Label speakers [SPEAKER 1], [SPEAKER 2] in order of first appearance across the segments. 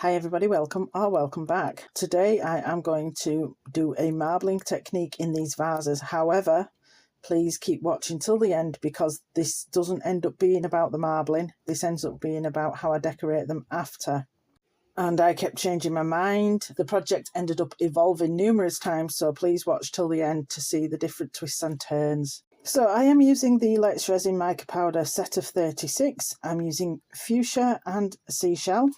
[SPEAKER 1] Hi everybody, welcome or welcome back. Today I am going to do a marbling technique in these vases. However, please keep watching till the end because this doesn't end up being about the marbling. This ends up being about how I decorate them after. And I kept changing my mind. The project ended up evolving numerous times, so please watch till the end to see the different twists and turns. So I am using the Let's Resin mica powder set of 36. I'm using fuchsia and seashell.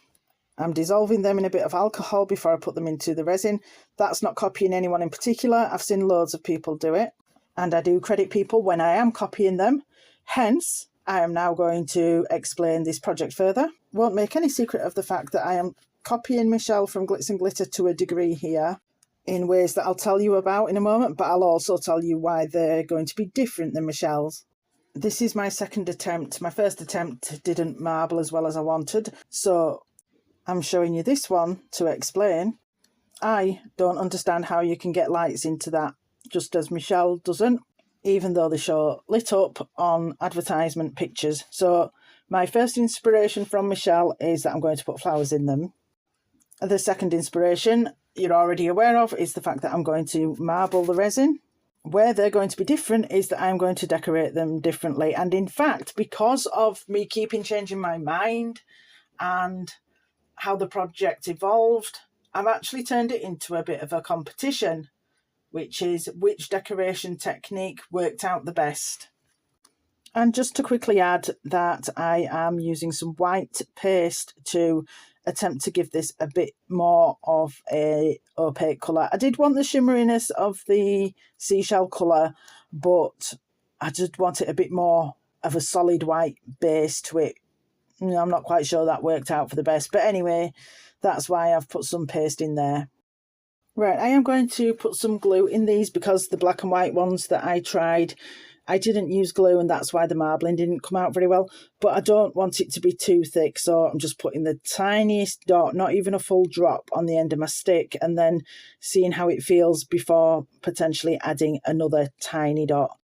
[SPEAKER 1] I'm dissolving them in a bit of alcohol before I put them into the resin. That's not copying anyone in particular. I've seen loads of people do it, and I do credit people when I am copying them. Hence, I am now going to explain this project further. Won't make any secret of the fact that I am copying Michelle from Glitz and Glitter to a degree here in ways that I'll tell you about in a moment, but I'll also tell you why they're going to be different than Michelle's. This is my second attempt. My first attempt didn't marble as well as I wanted, so I'm showing you this one to explain. I don't understand how you can get lights into that, just as Michelle doesn't, even though they show lit up on advertisement pictures. So my first inspiration from Michelle is that I'm going to put flowers in them. The second inspiration you're already aware of is the fact that I'm going to marble the resin. Where they're going to be different is that I'm going to decorate them differently. And in fact, because of me keeping changing my mind and how the project evolved, I've actually turned it into a bit of a competition, which is which decoration technique worked out the best. And just to quickly add that I am using some white paste to attempt to give this a bit more of a opaque colour. I did want the shimmeriness of the seashell colour, but I did want it a bit more of a solid white base to it. I'm not quite sure that worked out for the best, but anyway, that's why I've put some paste in there. Right, I am going to put some glue in these because the black and white ones that I tried, I didn't use glue, and that's why the marbling didn't come out very well. But I don't want it to be too thick, so I'm just putting the tiniest dot, not even a full drop, on the end of my stick, and then seeing how it feels before potentially adding another tiny dot.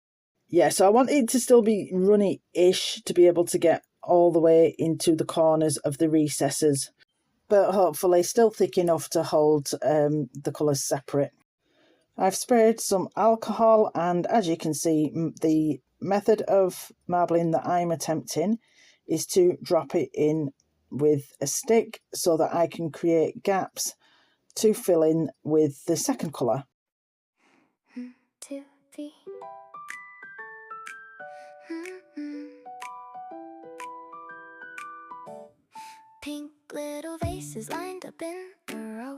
[SPEAKER 1] Yeah, so I want it to still be runny-ish to be able to get all the way into the corners of the recesses, but hopefully still thick enough to hold the colours separate. I've sprayed some alcohol, and as you can see, the method of marbling that I'm attempting is to drop it in with a stick so that I can create gaps to fill in with the second colour.
[SPEAKER 2] 1, 2, 3. Pink little vases lined up in a row,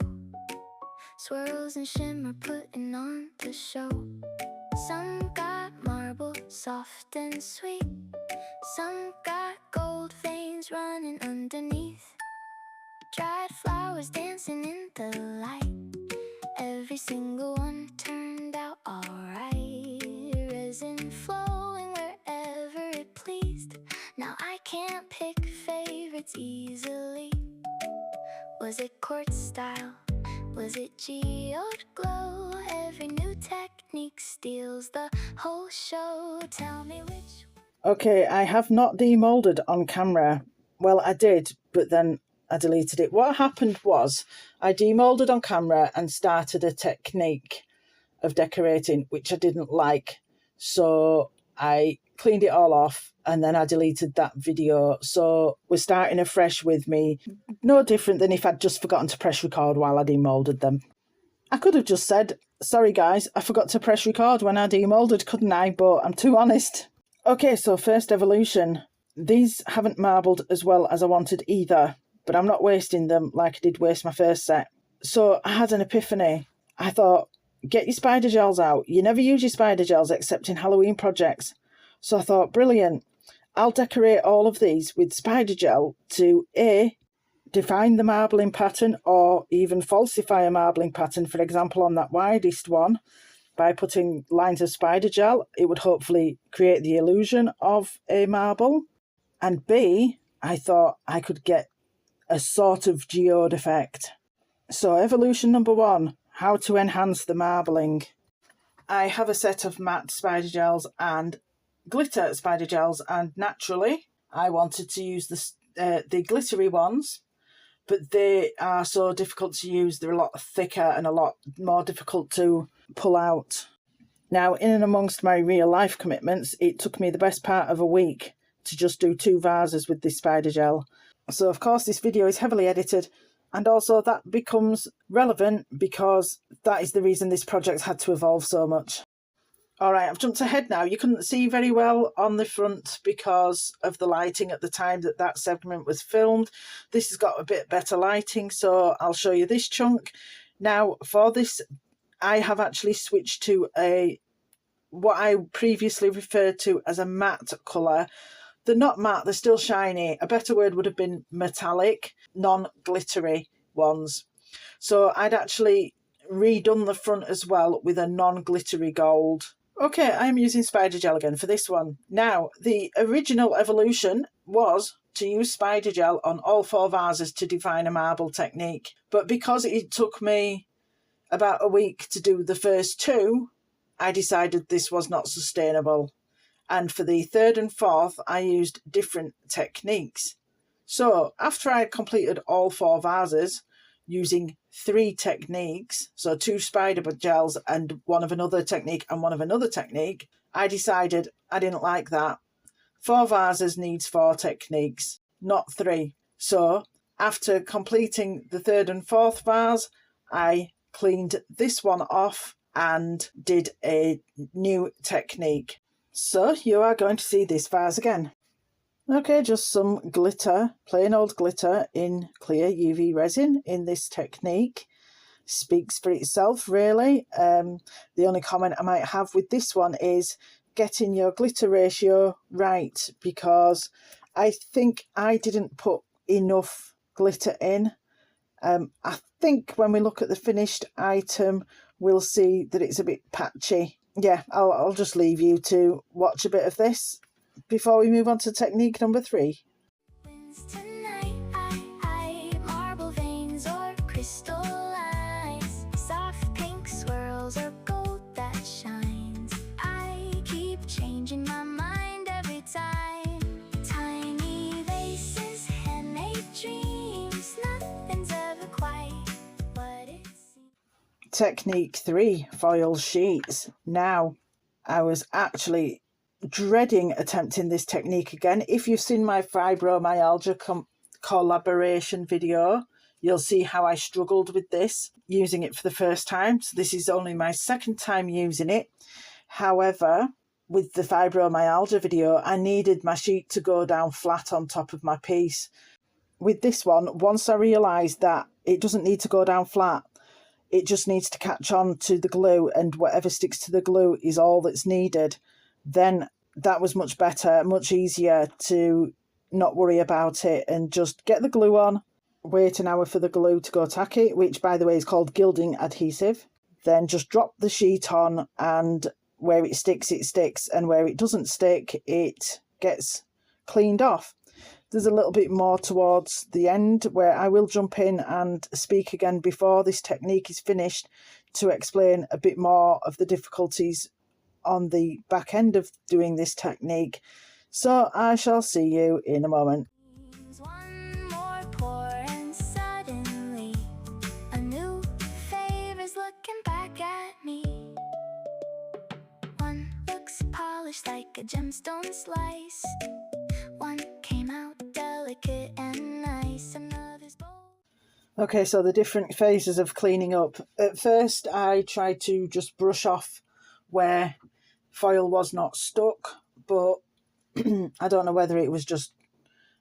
[SPEAKER 2] swirls and shimmer putting on the show. Some got marble, soft and sweet. Some got gold veins running underneath. Dried flowers dancing in the light. Every single one turned out alright. Resin flowing wherever it pleased. Now I can't pick favorites easily. Was it quartz style? Was it geode glow? Every new technique steals the whole show. Tell me which.
[SPEAKER 1] Okay, I have not demolded on camera. Well, I did, but then I deleted it. What happened was I demolded on camera and started a technique of decorating which I didn't like. So I cleaned it all off and then I deleted that video. So we're starting afresh with me. No different than if I'd just forgotten to press record while I demolded them. I could have just said, sorry guys, I forgot to press record when I demolded, couldn't I? But I'm too honest. Okay, so first evolution. These haven't marbled as well as I wanted either, but I'm not wasting them like I did waste my first set. So I had an epiphany. I thought, get your spider gels out. You never use your spider gels except in Halloween projects. So I thought, brilliant. I'll decorate all of these with spider gel to A, define the marbling pattern or even falsify a marbling pattern. For example, on that widest one, by putting lines of spider gel, it would hopefully create the illusion of a marble. And B, I thought I could get a sort of geode effect. So evolution number 1, how to enhance the marbling. I have a set of matte spider gels and glitter spider gels, and naturally I wanted to use the glittery ones but they are so difficult to use. They're a lot thicker and a lot more difficult to pull out. Now, in and amongst my real life commitments, it took me the best part of a week to just do 2 vases with this spider gel. So of course this video is heavily edited, and also that becomes relevant because that is the reason this project had to evolve so much. Alright, I've jumped ahead now. You couldn't see very well on the front because of the lighting at the time that segment was filmed. This has got a bit better lighting, so I'll show you this chunk. Now for this, I have actually switched to what I previously referred to as a matte colour. They're not matte, they're still shiny. A better word would have been metallic, non-glittery ones. So I'd actually redone the front as well with a non-glittery gold. Okay, I'm using spider gel again for this one. Now, the original evolution was to use spider gel on all 4 vases to define a marble technique. But because it took me about a week to do the first 2, I decided this was not sustainable. And for the 3rd and 4th, I used different techniques. So after I had completed all 4 vases using 3 techniques, so 2 spider gels and one of another technique and one of another technique, I decided I didn't like that. 4 vases needs 4 techniques, not 3. So after completing the 3rd and 4th vase, I cleaned this one off and did a new technique. So you are going to see this vase again. Okay, just some glitter, plain old glitter in clear UV resin in this technique. Speaks for itself, really. The only comment I might have with this one is getting your glitter ratio right, because I think I didn't put enough glitter in. I think when we look at the finished item, we'll see that it's a bit patchy. Yeah, I'll just leave you to watch a bit of this before we move on to technique number 3.
[SPEAKER 2] Tonight, marble veins or crystal eyes, soft pink swirls or gold that shines. I keep changing my mind every time. Tiny vases, handmade dreams, nothing's ever quite what it seems.
[SPEAKER 1] Technique 3, foil sheets. Now, I was actually dreading attempting this technique again. If you've seen my fibromyalgia collaboration video, you'll see how I struggled with this, using it for the first time. So this is only my 2nd time using it. However, with the fibromyalgia video, I needed my sheet to go down flat on top of my piece. With this one, once I realised that it doesn't need to go down flat, it just needs to catch on to the glue, and whatever sticks to the glue is all that's needed, then that was much better, much easier to not worry about it and just get the glue on, wait an hour for the glue to go tacky, which by the way is called gilding adhesive, then just drop the sheet on, and where it sticks, and where it doesn't stick, it gets cleaned off. There's a little bit more towards the end where I will jump in and speak again before this technique is finished to explain a bit more of the difficulties on the back end of doing this technique. So I shall see you in a moment.
[SPEAKER 2] One more pour and suddenly a new favor's looking back at me. One looks polished like a gemstone slice. One came out delicate and nice, another's bold.
[SPEAKER 1] Okay, so the different phases of cleaning up. At first I tried to just brush off where foil was not stuck, but I don't know whether it was just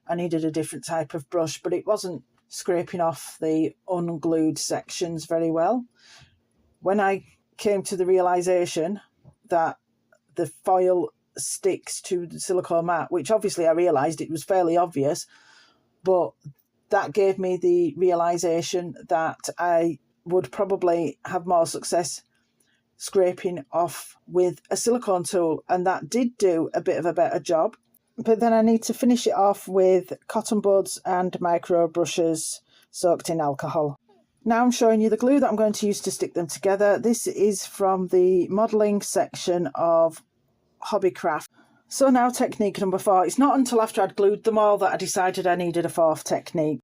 [SPEAKER 1] I needed a different type of brush, but it wasn't scraping off the unglued sections very well. When I came to the realisation that the foil sticks to the silicone mat, which obviously I realised it was fairly obvious, but that gave me the realisation that I would probably have more success scraping off with a silicone tool, and that did do a bit of a better job. But then I need to finish it off with cotton buds and micro brushes soaked in alcohol. Now I'm showing you the glue that I'm going to use to stick them together. This is from the modelling section of Hobbycraft. So now technique number 4. It's not until after I'd glued them all that I decided I needed a 4th technique.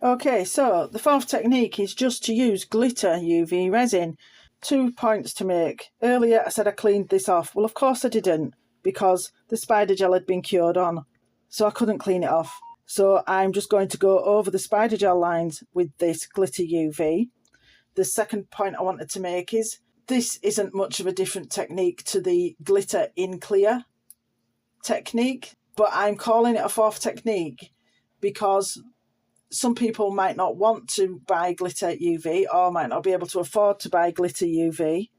[SPEAKER 1] Okay, so the fourth technique is just to use glitter UV resin. 2 points to make. Earlier I said I cleaned this off. Well, of course I didn't, because the spider gel had been cured on, so I couldn't clean it off. So I'm just going to go over the spider gel lines with this glitter UV. The second point I wanted to make is this isn't much of a different technique to the glitter in clear technique, but I'm calling it a fourth technique because some people might not want to buy glitter UV or might not be able to afford to buy glitter UV.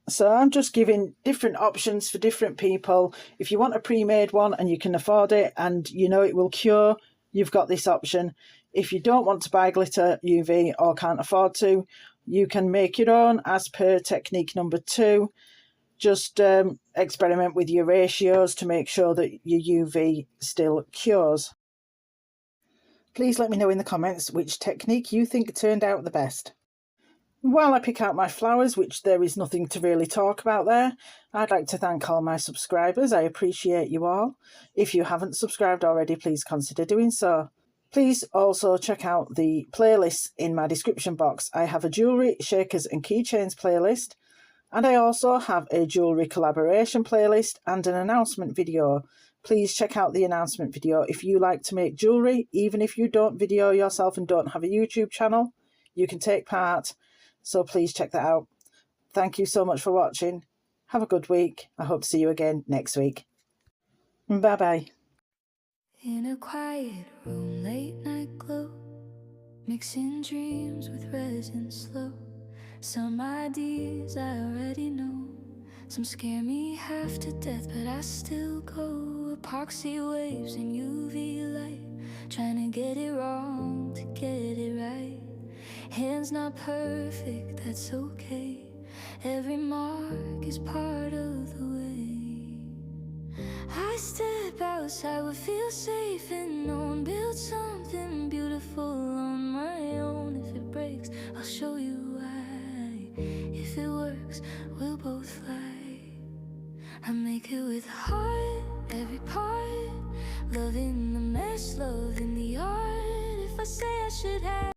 [SPEAKER 1] So I'm just giving different options for different people. If you want a pre-made one and you can afford it and you know it will cure, you've got this option. If you don't want to buy glitter UV or can't afford to, you can make your own as per technique number 2. Just experiment with your ratios to make sure that your UV still cures. Please let me know in the comments which technique you think turned out the best. While I pick out my flowers, which there is nothing to really talk about there, I'd like to thank all my subscribers. I appreciate you all. If you haven't subscribed already, please consider doing so. Please also check out the playlists in my description box. I have a jewellery, shakers and keychains playlist, and I also have a jewellery collaboration playlist and an announcement video. Please check out the announcement video if you like to make jewellery. Even if you don't video yourself and don't have a YouTube channel, you can take part. So please check that out. Thank you so much for watching. Have a good week. I hope to see you again next week. Bye-bye.
[SPEAKER 2] In a quiet room, late night glow, mixing dreams with resin slow. Some ideas I already know, some scare me half to death, but I still go. Epoxy waves and UV light, trying to get it wrong to get it right. Hands not perfect, that's okay. Every mark is part of the way. I step outside, would feel safe and known. Build something beautiful on my own. If it breaks, I'll show you why. If it works, we'll both fly. I make it with heart, every part. Loving the mess, loving the art. If I say I should have